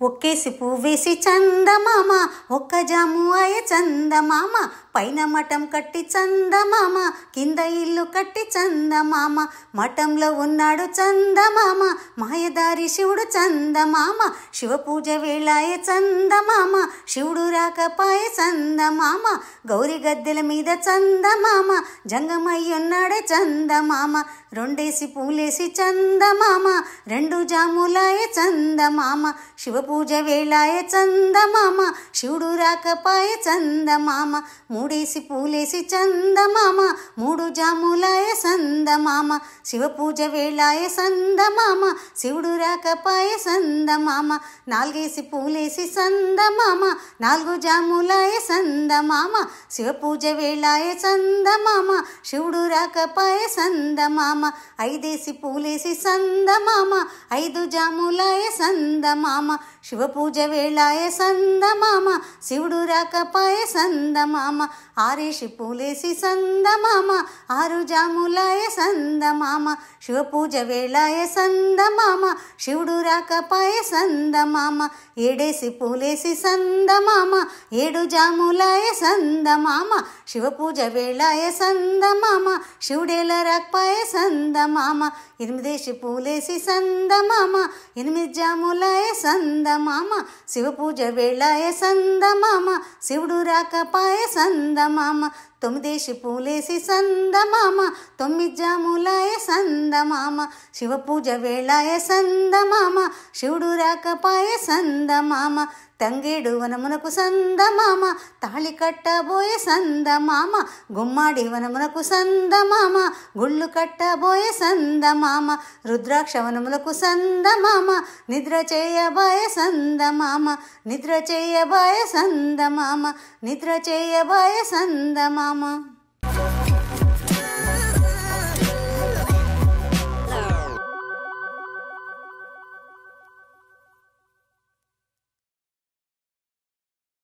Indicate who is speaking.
Speaker 1: ఒక్కేసి పువ్వేసి చందమామ ఒక్క జాము అయ చందమామ పైన మఠం కట్టి చందమామ కింద ఇల్లు కట్టి చందమామ మఠంలో ఉన్నాడు చందమామ మాయదారి శివుడు చందమామ శివ పూజ వేళాయ చందమామ శివుడు రాకపాయ చందమామ గౌరి గద్దెల మీద చందమామ జంగమయ్యున్నాడే చందమామ రెండేసి పూలేసి చందమామ రెండు జాములాయ చందమామ శివ పూజ వేళాయ చందమామ శివుడు రాకపాయ చందమామ మూడేసి పూలేసి చందమామ మూడు జాములాయ చందమామ శివ పూజ వేళాయ చందమామ శివుడు రాకపాయ చందమామ నాలుగేసి పూలేసి చందమామ నాలుగు జాములాయ చందమామ శివ పూజ వేళాయ చందమామ శివుడు రాకపాయ చందమామ ఐదేసి పూలేసి చందమామ ఐదు జాములాయ చందమామ శివ పూజ వేళాయ చందమామ శివుడు రాకపాయ చందమామ ఆరేసి పూలేసి చందమామ ఆరు జాములాయ చందమామ శివ పూజ వేళాయ చందమామ శివుడు రాకపాయ చందమామ ఏడేసి పూలేసి చందమామ ఏడు జాములాయ చందమామ శివ పూజ వేళాయ చందమామ శివుడేల రాకపాయ చందమామ ఎనిమిదేసి పూలేసి చందమామ ఎనిమిది జాములాయ చందమామ శివ పూజ వేళాయ చందమామ శివుడు రాకపాయ చందమామ తొమ్మిదేసి పూలేసి చందమామ తొమ్మిది జాములాయ చందమామ శివ పూజ వేళాయ చందమామ శివుడు రాకపాయ చందమామ తంగేడు వనమునకు చందమామ తాళి కట్టబోయే చందమామ గుమ్మాడి వనమునకు చందమామ గుళ్ళు కట్టబోయే చందమామ రుద్రాక్ష వనములకు చందమామ నిద్ర చేయబోయే చందమామ నిద్ర చేయబోయే చందమామ నిద్ర చేయబోయే చందమామ